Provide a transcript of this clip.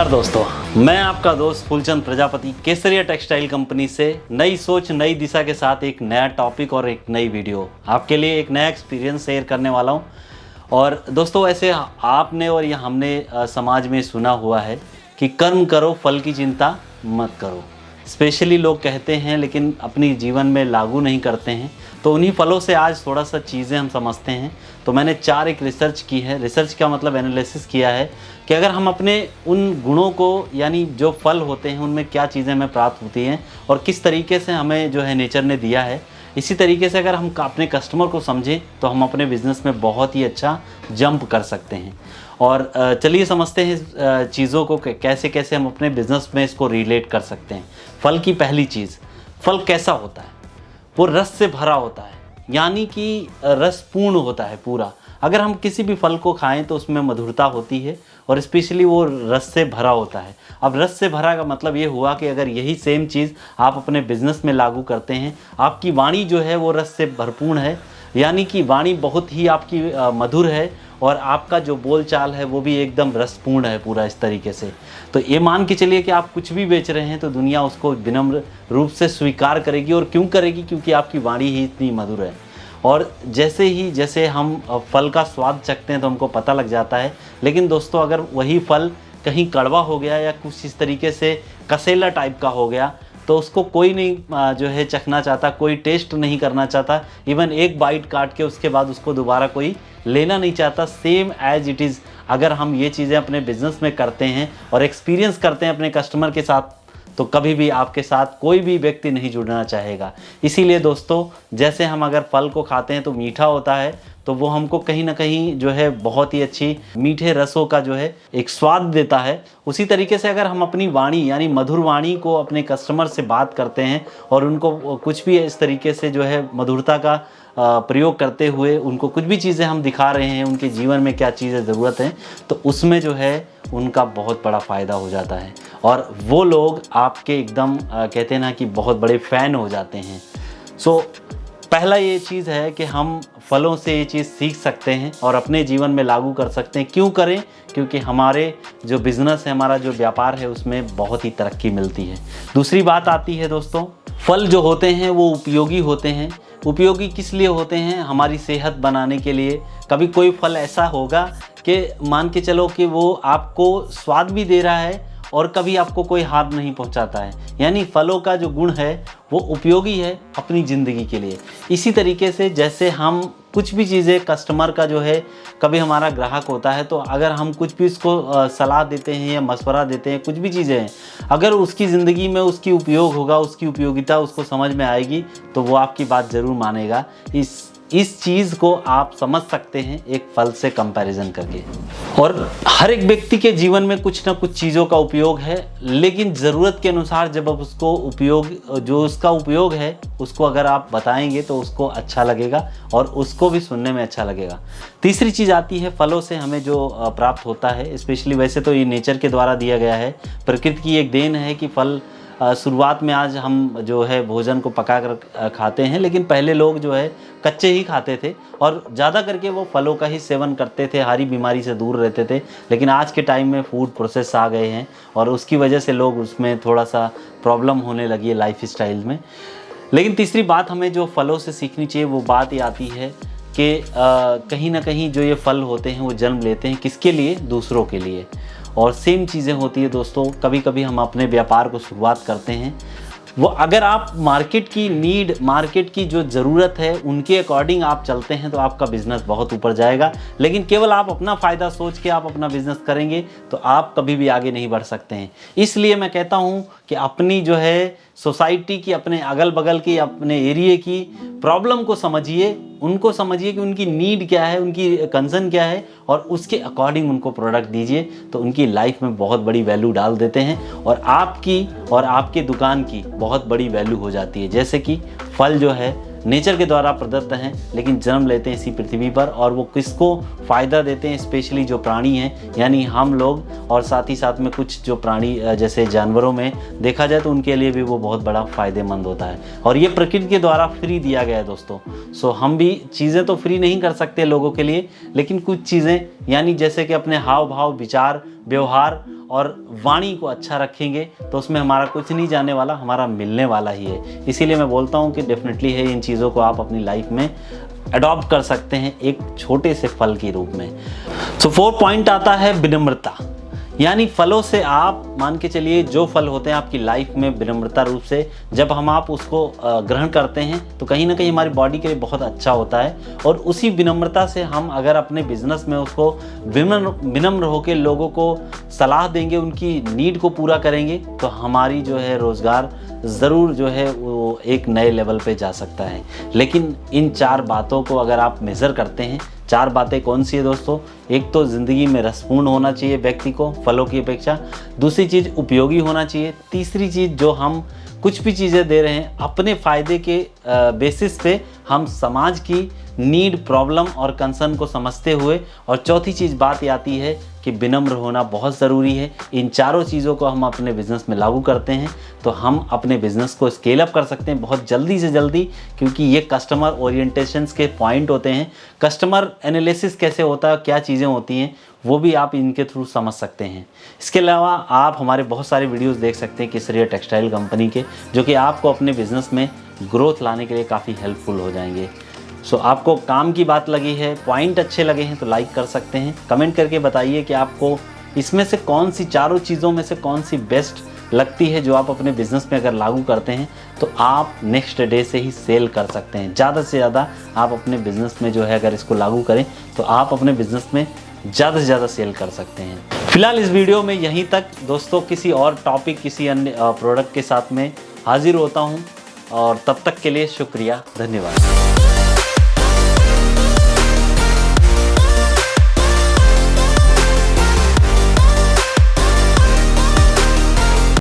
नमस्कार दोस्तों, मैं आपका दोस्त फूलचंद प्रजापति केसरिया टेक्सटाइल कंपनी से नई सोच नई दिशा के साथ एक नया टॉपिक और एक नई वीडियो आपके लिए एक नया एक्सपीरियंस शेयर करने वाला हूं। और दोस्तों, ऐसे आपने और या हमने समाज में सुना हुआ है कि कर्म करो फल की चिंता मत करो। स्पेशली लोग कहते हैं लेकिन अपनी जीवन में लागू नहीं करते हैं। तो उन्हीं फलों से आज थोड़ा सा चीज़ें हम समझते हैं। तो मैंने एक रिसर्च की है। रिसर्च का मतलब एनालिसिस किया है कि अगर हम अपने उन गुणों को, यानी जो फल होते हैं उनमें क्या चीज़ें हमें प्राप्त होती हैं और किस तरीके से हमें जो है नेचर ने दिया है, इसी तरीके से अगर हम अपने कस्टमर को समझें तो हम अपने बिज़नेस में बहुत ही अच्छा जंप कर सकते हैं। और चलिए समझते हैं चीज़ों को कैसे कैसे हम अपने बिज़नेस में इसको रिलेट कर सकते हैं। फल की पहली चीज़, फल कैसा होता है? वो रस से भरा होता है, यानी कि रसपूर्ण होता है पूरा। अगर हम किसी भी फल को खाएं तो उसमें मधुरता होती है और स्पेशली वो रस से भरा होता है। अब रस से भरा का मतलब ये हुआ कि अगर यही सेम चीज़ आप अपने बिजनेस में लागू करते हैं, आपकी वाणी जो है वो रस से भरपूर है, यानी कि वाणी बहुत ही आपकी मधुर है और आपका जो बोल चाल है वो भी एकदम रसपूर्ण है पूरा इस तरीके से। तो ये मान के चलिए कि आप कुछ भी बेच रहे हैं तो दुनिया उसको विनम्र रूप से स्वीकार करेगी। और क्यों करेगी? क्योंकि आपकी वाणी ही इतनी मधुर है। और जैसे हम फल का स्वाद चखते हैं तो हमको पता लग जाता है। लेकिन दोस्तों, अगर वही फल कहीं कड़वा हो गया या कुछ इस तरीके से कसेला टाइप का हो गया तो उसको कोई नहीं जो है चखना चाहता, कोई टेस्ट नहीं करना चाहता। इवन एक बाइट काट के उसके बाद उसको दोबारा कोई लेना नहीं चाहता। सेम एज इट इज़ अगर हम ये चीज़ें अपने बिजनेस में करते हैं और एक्सपीरियंस करते हैं अपने कस्टमर के साथ, तो कभी भी आपके साथ कोई भी व्यक्ति नहीं जुड़ना चाहेगा। इसीलिए दोस्तों, जैसे हम अगर फल को खाते हैं तो मीठा होता है, तो वो हमको कहीं ना कहीं जो है बहुत ही अच्छी मीठे रसों का जो है एक स्वाद देता है। उसी तरीके से अगर हम अपनी वाणी यानी मधुर वाणी को अपने कस्टमर से बात करते हैं और उनको कुछ भी इस तरीके से जो है मधुरता का प्रयोग करते हुए उनको कुछ भी चीज़ें हम दिखा रहे हैं, उनके जीवन में क्या चीज़ें ज़रूरत है, तो उसमें जो है उनका बहुत बड़ा फ़ायदा हो जाता है और वो लोग आपके एकदम कहते हैं ना कि बहुत बड़े फ़ैन हो जाते हैं। सो पहला ये चीज़ है कि हम फलों से ये चीज़ सीख सकते हैं और अपने जीवन में लागू कर सकते हैं। क्यों करें? क्योंकि हमारे जो बिज़नेस है, हमारा जो व्यापार है, उसमें बहुत ही तरक्की मिलती है। दूसरी बात आती है दोस्तों, फल जो होते हैं वो उपयोगी होते हैं। उपयोगी किस लिए होते हैं? हमारी सेहत बनाने के लिए। कभी कोई फल ऐसा होगा कि मान के चलो कि वो आपको स्वाद भी दे रहा है और कभी आपको कोई हार्म नहीं पहुंचाता है, यानी फलों का जो गुण है वो उपयोगी है अपनी ज़िंदगी के लिए। इसी तरीके से जैसे हम कुछ भी चीज़ें कस्टमर का जो है, कभी हमारा ग्राहक होता है तो अगर हम कुछ भी उसको सलाह देते हैं या मशवरा देते हैं, कुछ भी चीज़ें हैं, अगर उसकी ज़िंदगी में उसकी उपयोग होगा, उसकी उपयोगिता उसको समझ में आएगी तो वो आपकी बात ज़रूर मानेगा। इस चीज़ को आप समझ सकते हैं एक फल से कंपैरिजन करके। और हर एक व्यक्ति के जीवन में कुछ ना कुछ चीज़ों का उपयोग है, लेकिन ज़रूरत के अनुसार जब आप उसको उसका उपयोग है उसको अगर आप बताएंगे तो उसको अच्छा लगेगा और उसको भी सुनने में अच्छा लगेगा। तीसरी चीज़ आती है फलों से हमें जो प्राप्त होता है, स्पेशली वैसे तो ये नेचर के द्वारा दिया गया है, प्रकृति की एक देन है कि फल शुरुआत में आज हम जो है भोजन को पका कर खाते हैं, लेकिन पहले लोग जो है कच्चे ही खाते थे और ज़्यादा करके वो फलों का ही सेवन करते थे, हरी बीमारी से दूर रहते थे। लेकिन आज के टाइम में फूड प्रोसेस आ गए हैं और उसकी वजह से लोग उसमें थोड़ा सा प्रॉब्लम होने लगी है लाइफ स्टाइल में। लेकिन तीसरी बात हमें जो फलों से सीखनी चाहिए वो बात ये आती है कि कहीं ना कहीं जो ये फल होते हैं वो जन्म लेते हैं किसके लिए? दूसरों के लिए। और सेम चीज़ें होती है दोस्तों, कभी कभी हम अपने व्यापार को शुरुआत करते हैं, वो अगर आप मार्केट की नीड, मार्केट की जो ज़रूरत है उनके अकॉर्डिंग आप चलते हैं तो आपका बिज़नेस बहुत ऊपर जाएगा। लेकिन केवल आप अपना फ़ायदा सोच के आप अपना बिज़नेस करेंगे तो आप कभी भी आगे नहीं बढ़ सकते हैं। इसलिए मैं कहता हूँ कि अपनी जो है सोसाइटी की, अपने अगल बगल की, अपने एरिया की प्रॉब्लम को समझिए, उनको समझिए कि उनकी नीड क्या है, उनकी कंसर्न क्या है और उसके अकॉर्डिंग उनको प्रोडक्ट दीजिए तो उनकी लाइफ में बहुत बड़ी वैल्यू डाल देते हैं और आपकी और आपके दुकान की बहुत बड़ी वैल्यू हो जाती है। जैसे कि फल जो है नेचर के द्वारा प्रदत्त हैं, लेकिन जन्म लेते हैं इसी पृथ्वी पर और वो किसको फ़ायदा देते हैं? स्पेशली जो प्राणी हैं, यानी हम लोग, और साथ ही साथ में कुछ जो प्राणी जैसे जानवरों में देखा जाए तो उनके लिए भी वो बहुत बड़ा फ़ायदेमंद होता है और ये प्रकृति के द्वारा फ्री दिया गया है दोस्तों। सो हम भी चीज़ें तो फ्री नहीं कर सकते लोगों के लिए, लेकिन कुछ चीज़ें यानी जैसे कि अपने हाव भाव, विचार व्यवहार और वाणी को अच्छा रखेंगे तो उसमें हमारा कुछ नहीं जाने वाला, हमारा मिलने वाला ही है। इसीलिए मैं बोलता हूँ कि डेफिनेटली है इन चीज़ों को आप अपनी लाइफ में अडॉप्ट कर सकते हैं एक छोटे से फल के रूप में। सो 4 पॉइंट आता है विनम्रता, यानी फलों से आप मान के चलिए जो फल होते हैं आपकी लाइफ में विनम्रता रूप से जब हम आप उसको ग्रहण करते हैं तो कहीं ना कहीं हमारी बॉडी के लिए बहुत अच्छा होता है। और उसी विनम्रता से हम अगर अपने बिजनेस में उसको विनम्र होकर लोगों को सलाह देंगे, उनकी नीड को पूरा करेंगे, तो हमारी जो है रोज़गार ज़रूर जो है वो एक नए लेवल पे जा सकता है। लेकिन इन 4 बातों को अगर आप मेज़र करते हैं, 4 बातें कौन सी है दोस्तों? एक तो ज़िंदगी में रसपूर्ण होना चाहिए व्यक्ति को फलों की अपेक्षा, दूसरी चीज़ उपयोगी होना चाहिए, तीसरी चीज़ जो हम कुछ भी चीज़ें दे रहे हैं अपने फ़ायदे के बेसिस पे हम समाज की नीड, प्रॉब्लम और कंसर्न को समझते हुए, और चौथी चीज़ बात आती है कि विनम्र होना बहुत ज़रूरी है। इन चारों चीज़ों को हम अपने बिज़नेस में लागू करते हैं तो हम अपने बिज़नेस को स्केल अप कर सकते हैं बहुत जल्दी से जल्दी, क्योंकि ये कस्टमर ओरिएंटेशंस के पॉइंट होते हैं। कस्टमर एनालिसिस कैसे होता है, क्या चीज़ें होती हैं, वो भी आप इनके थ्रू समझ सकते हैं। इसके अलावा आप हमारे बहुत सारे वीडियोस देख सकते हैं केसरिया टेक्सटाइल कंपनी के, जो कि आपको अपने बिज़नेस में ग्रोथ लाने के लिए काफ़ी हेल्पफुल हो जाएंगे। सो आपको काम की बात लगी है, पॉइंट अच्छे लगे हैं तो लाइक कर सकते हैं। कमेंट करके बताइए कि आपको इसमें से कौन सी चारों चीज़ों में से कौन सी बेस्ट लगती है, जो आप अपने बिज़नेस में अगर लागू करते हैं तो आप नेक्स्ट डे से ही सेल कर सकते हैं। ज़्यादा से ज़्यादा आप अपने बिज़नेस में जो है अगर इसको लागू करें तो आप अपने बिज़नेस में ज़्यादा से ज़्यादा सेल कर सकते हैं। फिलहाल इस वीडियो में यहीं तक दोस्तों, किसी और टॉपिक, किसी अन्य प्रोडक्ट के साथ में हाजिर होता हूँ, और तब तक के लिए शुक्रिया, धन्यवाद।